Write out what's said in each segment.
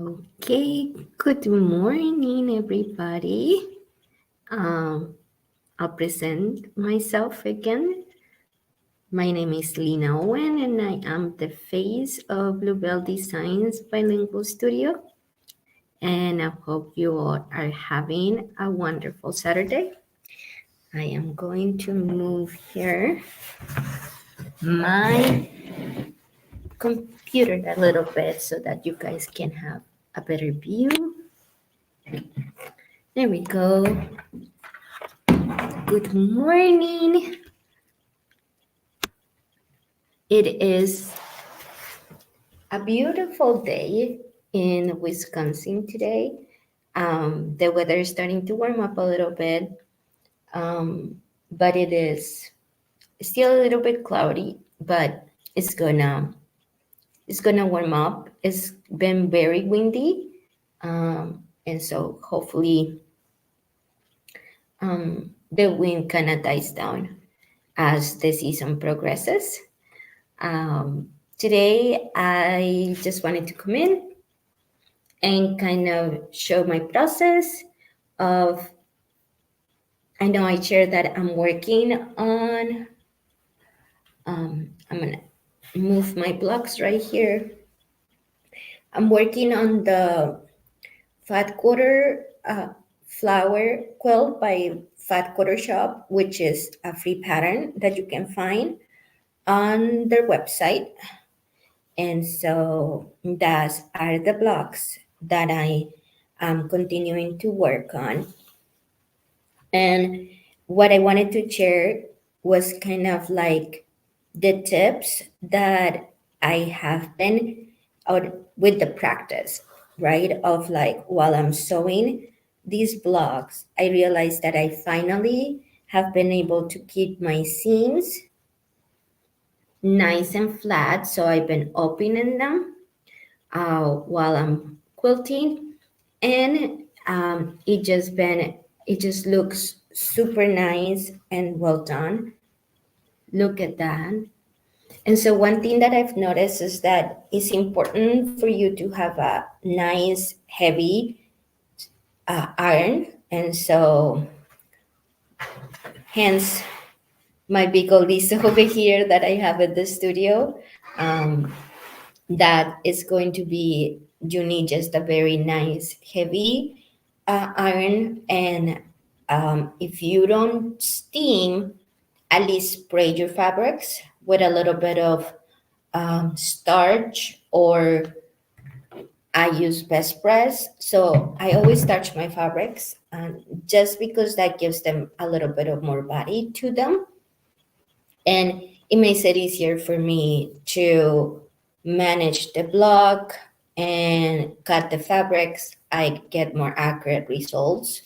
Okay, good morning, everybody. Um, I'll present myself again. My name is Lina Owen, and I am the face of Bluebell Designs Bilingual Studio. And I hope you all are having a wonderful Saturday. I am going to move here my computer a little bit so that you guys can have a better view. There we go. Good morning. It is a beautiful day in Wisconsin today. The weather is starting to warm up a little bit, but it is still a little bit cloudy. But it's gonna warm up. It's been very windy, and so hopefully the wind kind of dies down as the season progresses. Today, I just wanted to come in and kind of show my process of, I know I shared that I'm working on, I'm gonna move my blocks right here. I'm working on the Fat Quarter flower quilt by Fat Quarter Shop, which is a free pattern that you can find on their website. And so those are the blocks that I am continuing to work on. And what I wanted to share was kind of like the tips that I have been out with the practice, right? Of like while I'm sewing these blocks, I realized that I finally have been able to keep my seams nice and flat. So I've been opening them while I'm quilting, and it just looks super nice and well done. Look at that. And so one thing that I've noticed is that it's important for you to have a nice heavy iron, and so hence my big old list over here that I have at the studio. That is going to be, you need just a very nice heavy iron, and if you don't steam, at least spray your fabrics with a little bit of starch, or I use best press. So I always starch my fabrics, just because that gives them a little bit of more body to them, and it makes it easier for me to manage the block and cut the fabrics. I get more accurate results.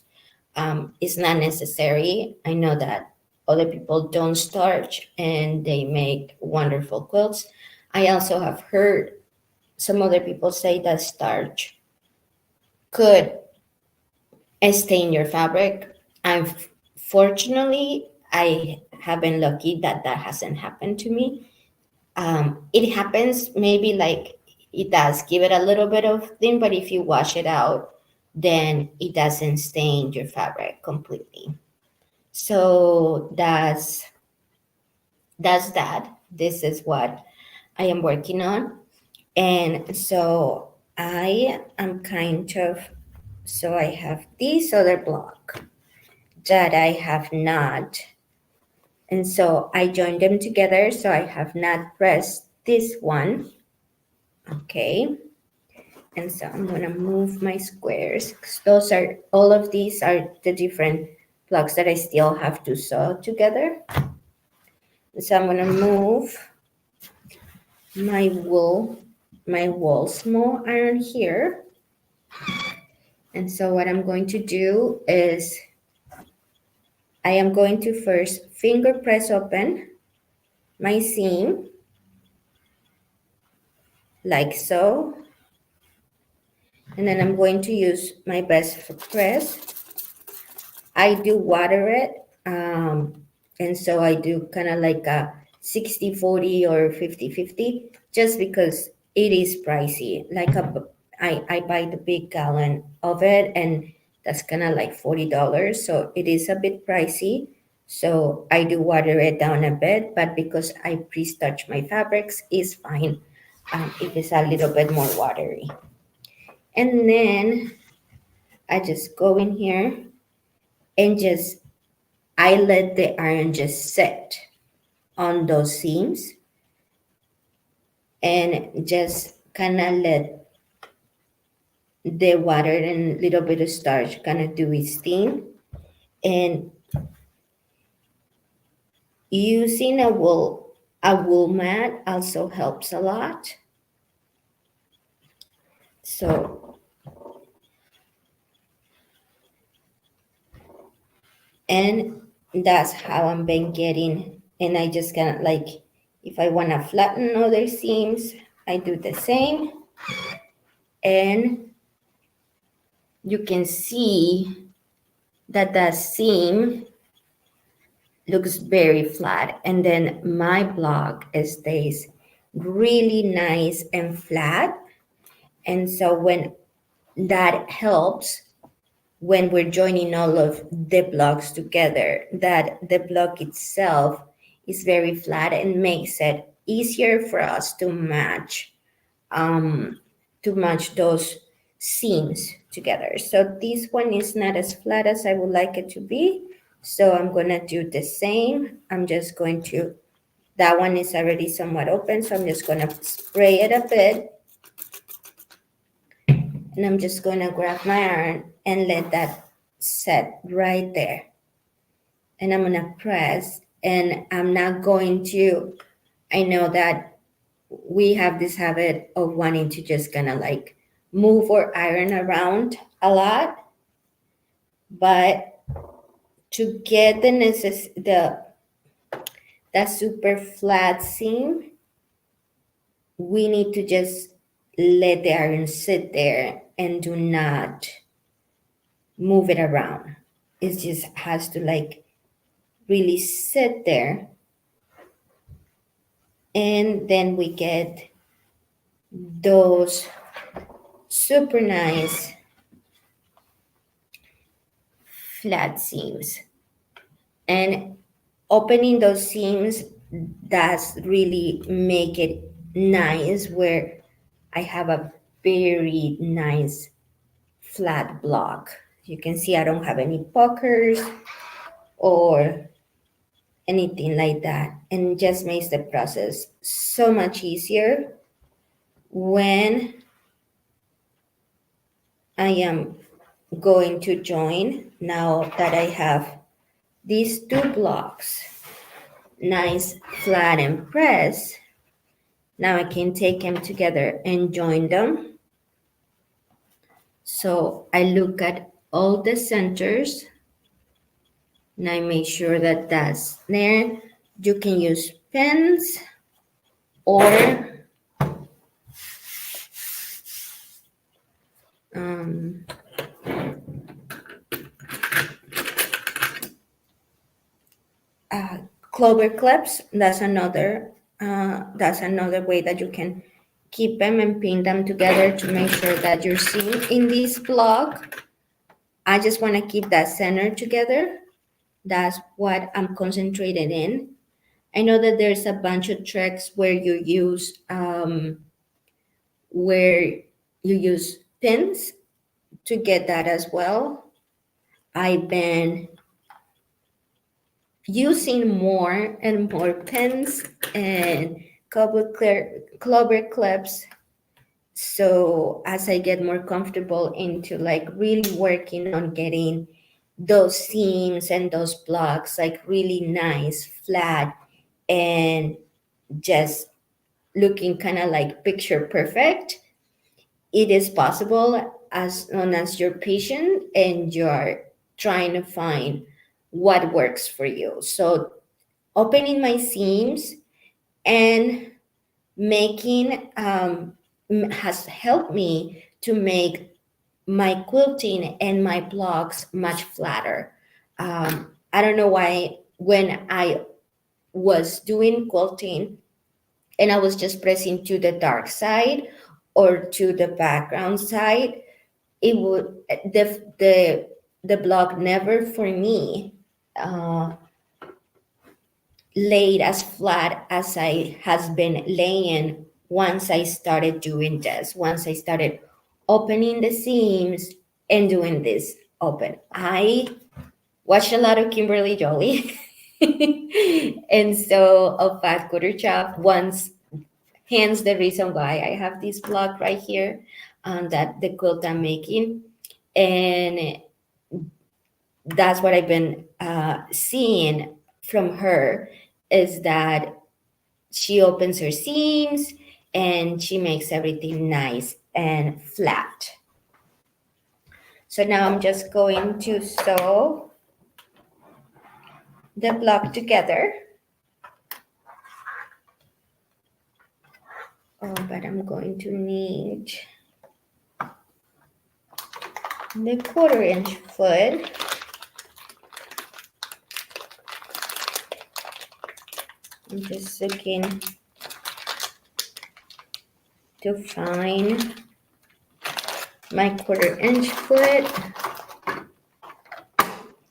It's not necessary. I know that other people don't starch and they make wonderful quilts. I also have heard some other people say that starch could stain your fabric. Fortunately, I have been lucky that that hasn't happened to me. It happens maybe like it does give it a little bit of thing, but if you wash it out, then it doesn't stain your fabric completely. So that's that. This is what I am working on. And so I am kind of, so I have this other block that I have not, and so I joined them together. So I have not pressed this one. Okay. And so I'm gonna move my squares. Those are, all of these are the different blocks that I still have to sew together. So I'm gonna move my wall small iron here. And so what I'm going to do is I am going to first finger press open my seam like so. And then I'm going to use my best press. I do water it. And so I do kind of like a 60-40 or 50-50, just because it is pricey. Like I buy the big gallon of it, and that's kind of like $40. So it is a bit pricey. So I do water it down a bit, but because I pre-starch my fabrics, it's fine if it's a little bit more watery. And then I just go in here and just I let the iron just sit on those seams and just kind of let the water and little bit of starch kind of do its thing. And using a wool mat also helps a lot. So, and that's how I'm been getting. And I just kind of like, if I want to flatten other seams, I do the same. And you can see that the seam looks very flat, and then my block stays really nice and flat. And so when that helps, when we're joining all of the blocks together, that the block itself is very flat and makes it easier for us um, to match those seams together. So this one is not as flat as I would like it to be. So I'm gonna do the same. I'm just going to, that one is already somewhat open, so I'm just gonna spray it a bit. And I'm just gonna grab my iron and let that set right there. And I'm gonna press, and I'm not going to, I know that we have this habit of wanting to just kind of like move or iron around a lot, but to get the super flat seam, we need to just let the iron sit there and do not move it around. It just has to like really sit there, and then we get those super nice flat seams. And opening those seams does really make it nice, where I have a very nice flat block. You can see I don't have any puckers or anything like that, and it just makes the process so much easier when I am going to join. Now that I have these two blocks nice flat and press, now I can take them together and join them. So I look at all the centers and I make sure that that's there. You can use pins or um, clover clips. That's another way that you can keep them and pin them together to make sure that you're seeing in this block. I just want to keep that center together. That's what I'm concentrated in. I know that there's a bunch of tricks where you use pins to get that as well. I've been using more and more pins and clover clips. So as I get more comfortable into like really working on getting those seams and those blocks like really nice, flat, and just looking kind of like picture perfect, it is possible as long as you're patient and you're trying to find what works for you. So opening my seams and making has helped me to make my quilting and my blocks much flatter. I don't know why when I was doing quilting and I was just pressing to the dark side, or to the background side, it would the block never for me uh, laid as flat as I has been laying once I started doing this. Once I started opening the seams and doing this open. I watched a lot of Kimberly Jolie. And so a fat quarter chop once, hence the reason why I have this block right here, that the quilt I'm making. And that's what I've been seeing from her, is that she opens her seams and she makes everything nice and flat. So now I'm just going to sew the block together. Oh, but I'm going to need the 1/4 inch foot. I'm just looking to find my 1/4 inch foot.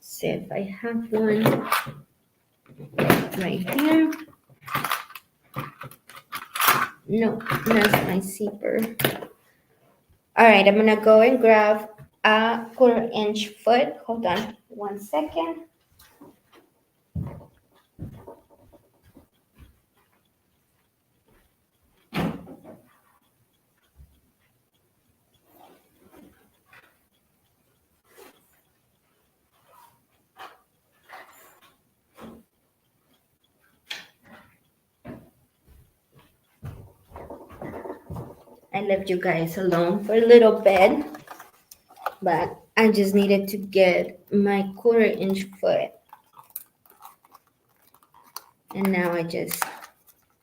See if I have one right here. No, that's my zipper. All right, I'm gonna go and grab a 1/4 inch foot. Hold on 1 second. I left you guys alone for a little bit, but I just needed to get my 1/4 inch foot. And now I just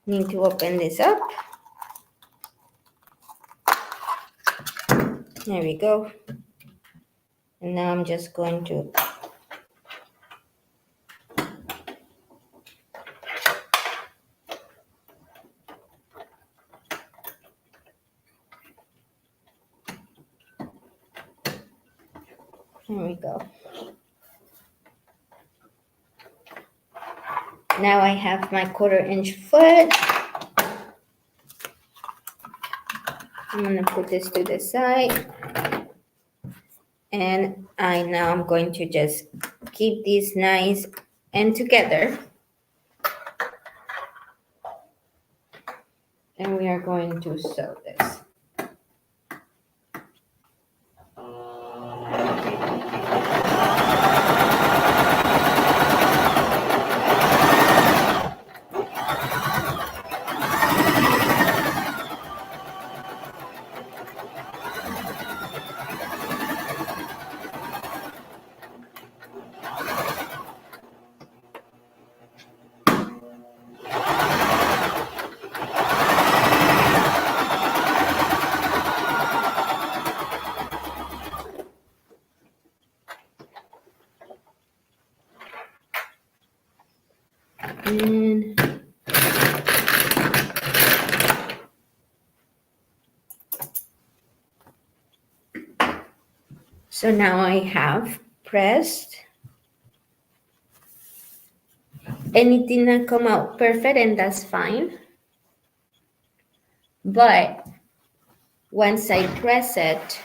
need to open this up. There we go. And now I'm just going to there we go. Now I have my 1/4 inch foot. I'm gonna put this to the side. And now I'm going to just keep these nice and together. And we are going to sew this. And so now I have pressed. Anything that come out perfect, and that's fine. But once I press it,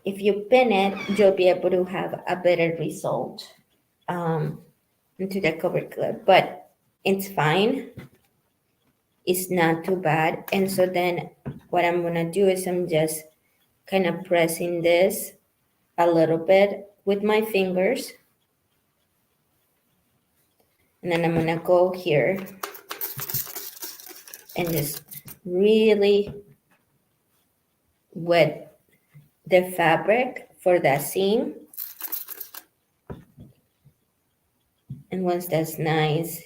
if you pin it, you'll be able to have a better result into the cover clip. But it's fine. It's not too bad. And so then what I'm gonna do is I'm just kind of pressing this a little bit with my fingers. And then I'm gonna go here and just really wet the fabric for that seam. And once that's nice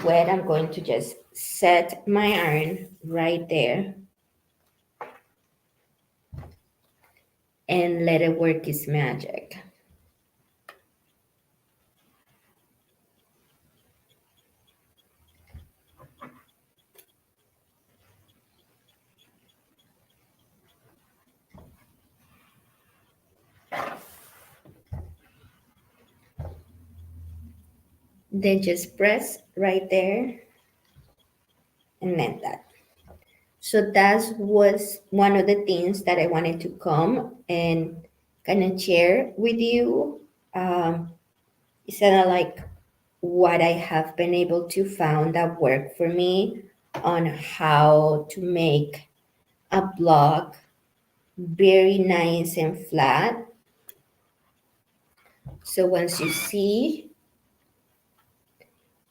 wet, I'm going to just set my iron right there and let it work its magic. then just press right there and then that. So that was one of the things that I wanted to come and kind of share with you. It's kind of like what I have been able to found that work for me on how to make a block very nice and flat. So once you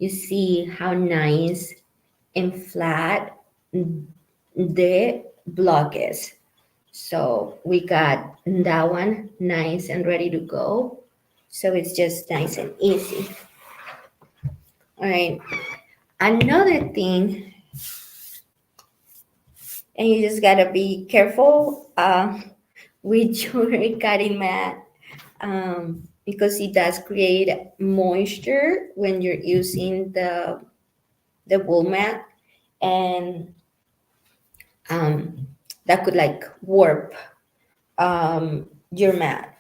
see how nice and flat the block is. So we got that one nice and ready to go. So it's just nice and easy. All right. Another thing, and you just gotta be careful with your cutting mat because it does create moisture when you're using the wool mat, and that could like warp your mat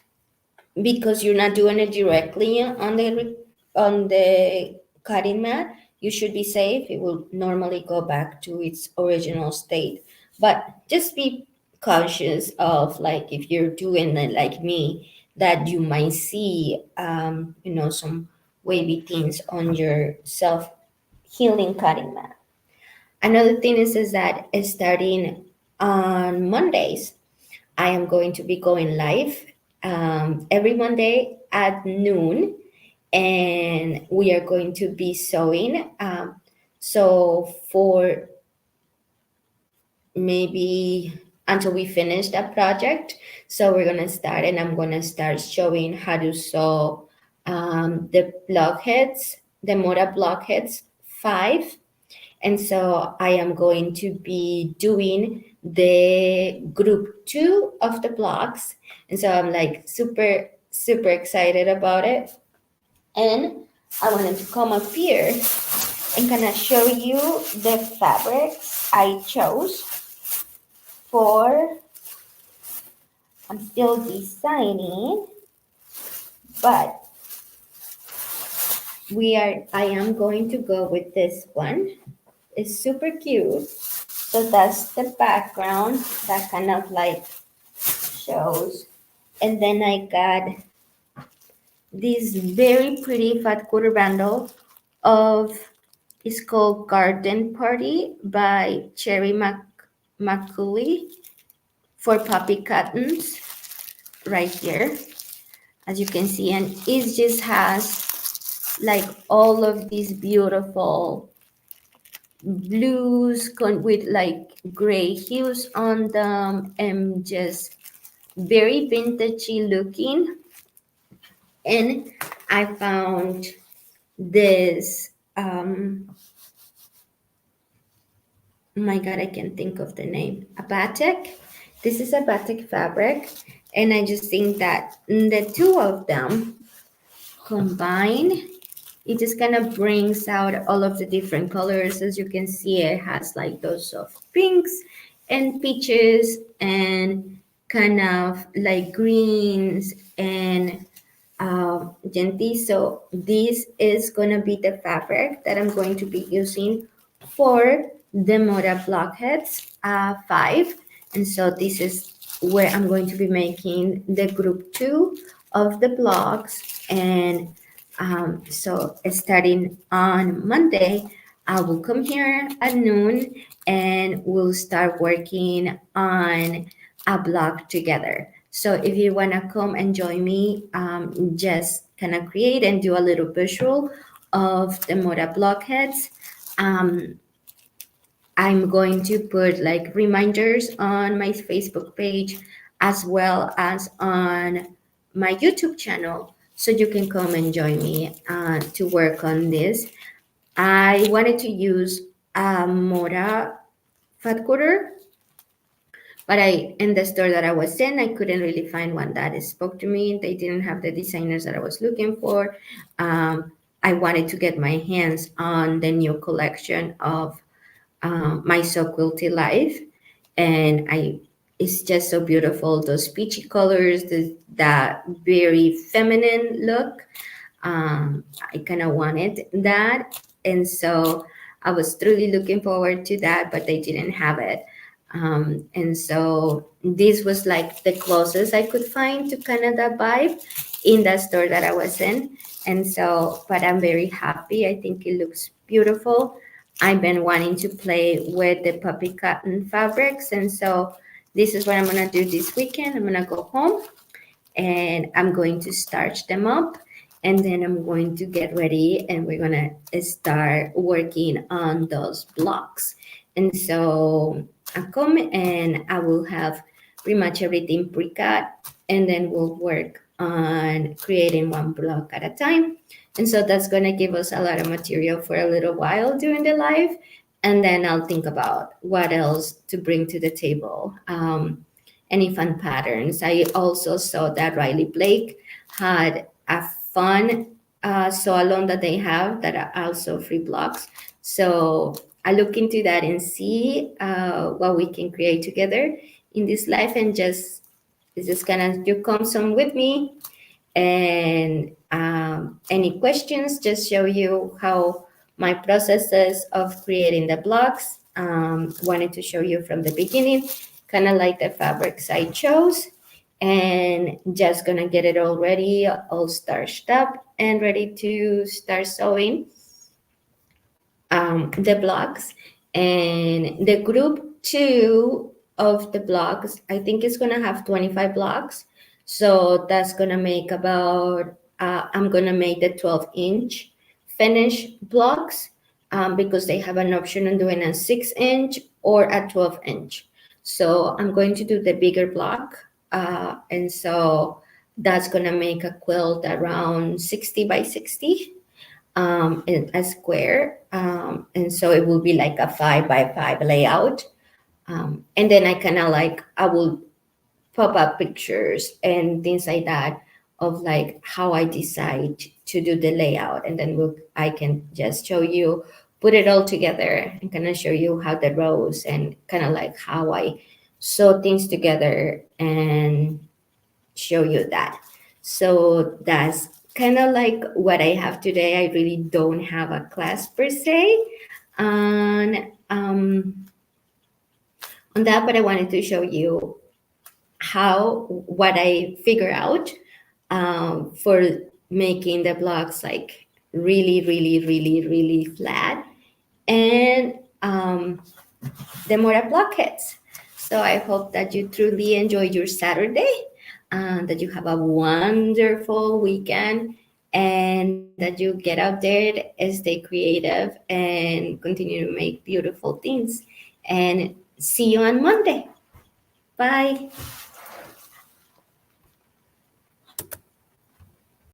because you're not doing it directly on the cutting mat. You should be safe. It will normally go back to its original state, but just be cautious of like if you're doing it like me, that you might see some wavy things on your self healing cutting mat. Another thing is that starting on Mondays, I am going to be going live every Monday at noon, and we are going to be sewing. So for maybe until we finish that project, so we're gonna start, and I'm gonna start showing how to sew the blockheads, the Moda Blockheads 5. And so I am going to be doing the group 2 of the blocks. And so I'm like super, super excited about it. And I wanted to come up here and kind of show you the fabrics I chose for, I'm still designing, but I am going to go with this one. It's super cute. So that's the background that kind of like shows. And then I got this very pretty fat quarter bundle of, it's called Garden Party by Cherry McCulley for puppy cottons right here, as you can see. And it just has like all of these beautiful blues with like gray hues on them and just very vintagey looking. And I found this my god, I can't think of the name, a batik. This is a batik fabric, and I just think that the two of them combined, it just kind of brings out all of the different colors. As you can see, it has like those soft pinks and peaches and kind of like greens and gentle. So this is going to be the fabric that I'm going to be using for the Moda Blockheads 5. And so this is where I'm going to be making the group 2 of the blocks. And so starting on Monday, I will come here at noon and we'll start working on a block together. So if you want to come and join me, just kind of create and do a little visual of the Moda Blockheads. I'm going to put like reminders on my Facebook page as well as on my YouTube channel, so you can come and join me to work on this. I wanted to use a Moda fat quarter, but in the store that I was in, I couldn't really find one that spoke to me. They didn't have the designers that I was looking for. I wanted to get my hands on the new collection of my So Quilty Life, and it's just so beautiful. Those peachy colors, that very feminine look. I kind of wanted that. And so I was truly looking forward to that, but they didn't have it. And so this was like the closest I could find to kind of that vibe in that store that I was in. And so, but I'm very happy. I think it looks beautiful. I've been wanting to play with the puppy cotton fabrics. And so this is what I'm going to do this weekend. I'm going to go home and I'm going to starch them up, and then I'm going to get ready and we're gonna start working on those blocks. And so I come and I will have pretty much everything pre-cut, and then we'll work on creating one block at a time. And so that's gonna give us a lot of material for a little while during the live, and then I'll think about what else to bring to the table. Any fun patterns. I also saw that Riley Blake had a fun sew along that they have that are also free blocks. So I look into that and see what we can create together in this life, and just gonna you come some with me, and any questions, just show you how my processes of creating the blocks. Wanted to show you from the beginning, kind of like the fabrics I chose, and just gonna get it all ready, all starched up and ready to start sewing the blocks. And the group two of the blocks, I think it's gonna have 25 blocks. So that's gonna make about, I'm gonna make the 12-inch finish blocks, because they have an option on doing a 6-inch or a 12-inch. So I'm going to do the bigger block. And so that's gonna make a quilt around 60 by 60, in a square. And so it will be like a 5 by 5 layout. And then I kind of like, I will pop up pictures and things like that of like how I decide to do the layout. And then I can just show you, put it all together and kind of show you how the rows and kind of like how I sew things together and show you that. So that's kind of like what I have today. I really don't have a class per se on that, but I wanted to show you what I figure out for making the blocks like really, really, really, really flat, and the Moda Blockheads. So I hope that you truly enjoy your Saturday, that you have a wonderful weekend, and that you get out there and stay creative and continue to make beautiful things. And see you on Monday. Bye.